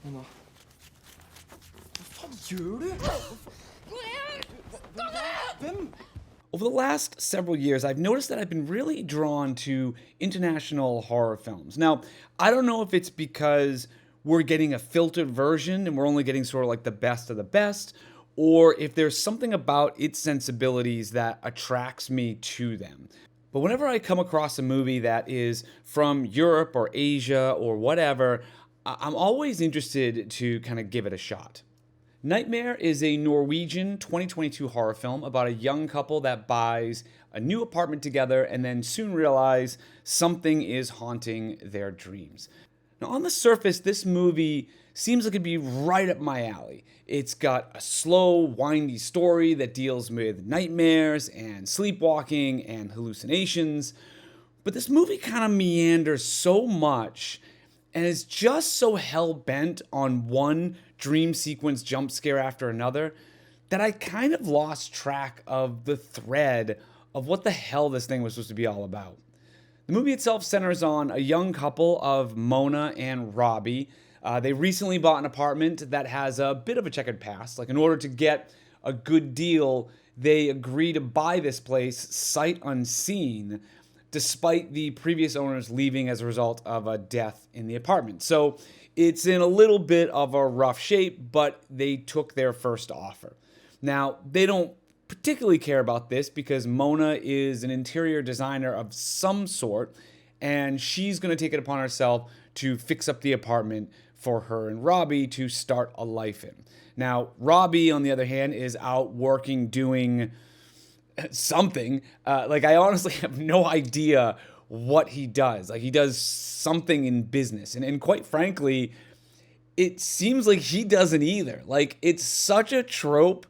Mona. Hva faen gjør du? Hvem? Over the last several years, I've noticed that I've been really drawn to international horror films. Now, I don't know if it's because we're getting a filtered version and we're only getting sort of like the best of the best, or if there's something about its sensibilities that attracts me to them. But whenever I come across a movie that is from Europe or Asia or whatever, I'm always interested to kind of give it a shot. Nightmare is a Norwegian 2022 horror film about a young couple that buys a new apartment together and then soon realize something is haunting their dreams. Now, on the surface, this movie seems like it'd be right up my alley. It's got a slow, windy story that deals with nightmares and sleepwalking and hallucinations. But this movie kind of meanders so much and is just so hell bent on one dream sequence jump scare after another that I kind of lost track of the thread of what the hell this thing was supposed to be all about. The movie itself centers on a young couple of Mona and Robbie. They recently bought an apartment that has a bit of a checkered past. Like, in order to get a good deal, they agree to buy this place sight unseen, despite the previous owners leaving as a result of a death in the apartment. So it's in a little bit of a rough shape, but they took their first offer. Now, they don't particularly care about this because Mona is an interior designer of some sort, and she's going to take it upon herself to fix up the apartment for her and Robbie to start a life in. Now, Robbie, on the other hand, is out working doing something. I honestly have no idea what he does. Like, he does something in business. And quite frankly, it seems like he doesn't either. Like, it's such a trope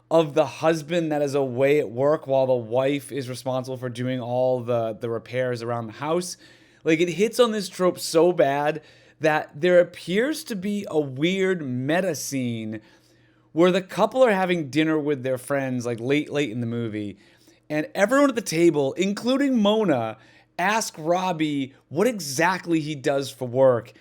of the husband that is away at work while the wife is responsible for doing all the repairs around the house. Like, it hits on this trope so bad that there appears to be a weird meta scene where the couple are having dinner with their friends, like late in the movie, and everyone at the table, including Mona, ask Robbie what exactly he does for work.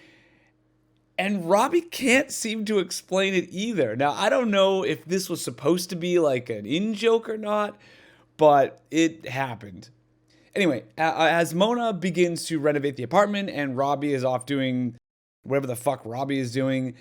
And Robbie can't seem to explain it either. Now, I don't know if this was supposed to be like an in-joke or not, but it happened. Anyway, as Mona begins to renovate the apartment and Robbie is off doing whatever the fuck Robbie is doing,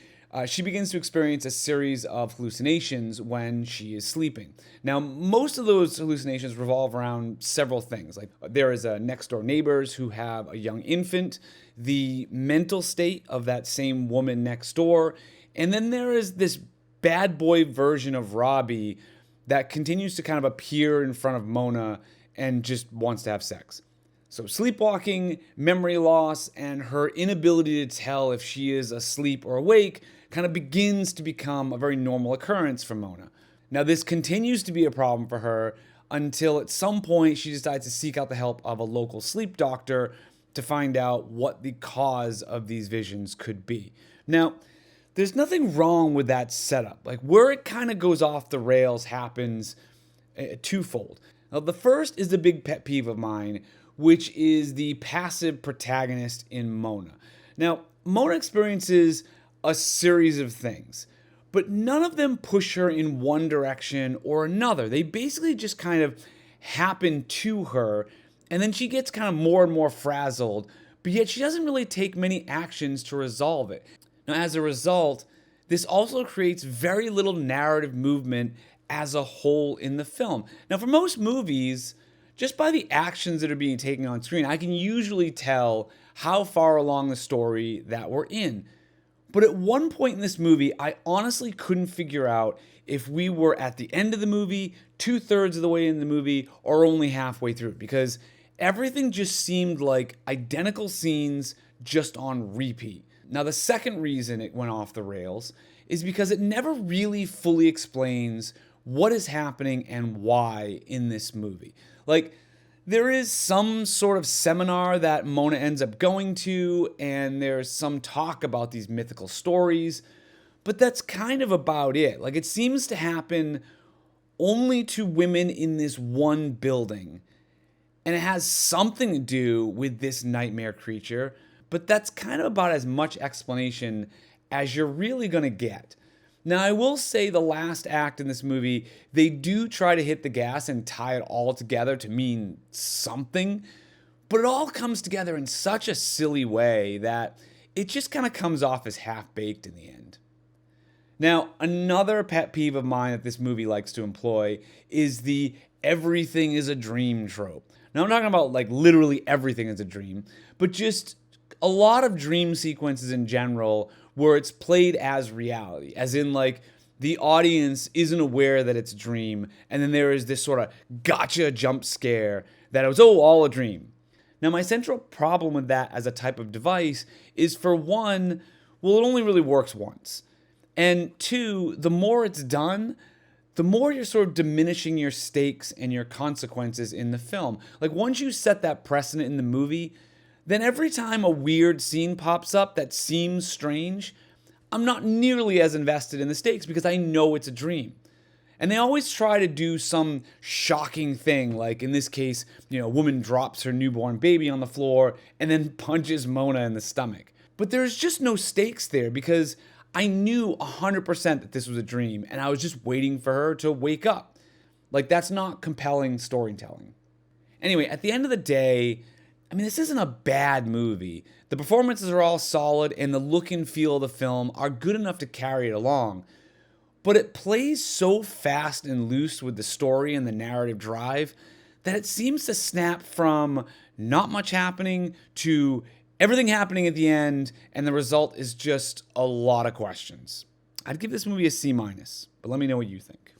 she begins to experience a series of hallucinations when she is sleeping. Now, most of those hallucinations revolve around several things. Like, there is a next door neighbors who have a young infant, the mental state of that same woman next door, and then there is this bad boy version of Robbie that continues to kind of appear in front of Mona and just wants to have sex. So sleepwalking, memory loss, and her inability to tell if she is asleep or awake kind of begins to become a very normal occurrence for Mona. Now, this continues to be a problem for her until at some point she decides to seek out the help of a local sleep doctor to find out what the cause of these visions could be. Now, there's nothing wrong with that setup. Like, where it kind of goes off the rails happens twofold. Now, the first is the big pet peeve of mine, which is the passive protagonist in Mona. Now, Mona experiences a series of things, but none of them push her in one direction or another. They basically just kind of happen to her, and then she gets kind of more and more frazzled, but yet she doesn't really take many actions to resolve it. Now, as a result, this also creates very little narrative movement as a whole in the film. Now, for most movies, just by the actions that are being taken on screen, I can usually tell how far along the story that we're in. But at one point in this movie, I honestly couldn't figure out if we were at the end of the movie, 2/3 of the way in the movie, or only halfway through, because everything just seemed like identical scenes just on repeat. Now, the second reason it went off the rails is because it never really fully explains what is happening and why in this movie. Like, there is some sort of seminar that Mona ends up going to, and there's some talk about these mythical stories, but that's kind of about it. Like, it seems to happen only to women in this one building, and it has something to do with this nightmare creature, but that's kind of about as much explanation as you're really going to get. Now, I will say the last act in this movie, they do try to hit the gas and tie it all together to mean something, but it all comes together in such a silly way that it just kind of comes off as half-baked in the end. Now, another pet peeve of mine that this movie likes to employ is the everything is a dream trope. Now, I'm talking about like literally everything is a dream, but just a lot of dream sequences in general where it's played as reality, as in like the audience isn't aware that it's a dream, and then there is this sort of gotcha jump scare that it was, oh, all a dream. Now, my central problem with that as a type of device is, for one, well, it only really works once. And two, the more it's done, the more you're sort of diminishing your stakes and your consequences in the film. Like, once you set that precedent in the movie, then every time a weird scene pops up that seems strange, I'm not nearly as invested in the stakes because I know it's a dream. And they always try to do some shocking thing, like in this case, a woman drops her newborn baby on the floor and then punches Mona in the stomach. But there's just no stakes there because I knew 100% that this was a dream and I was just waiting for her to wake up. Like, that's not compelling storytelling. Anyway, at the end of the day, this isn't a bad movie. The performances are all solid and the look and feel of the film are good enough to carry it along. But it plays so fast and loose with the story and the narrative drive that it seems to snap from not much happening to everything happening at the end, and the result is just a lot of questions. I'd give this movie a C-, but let me know what you think.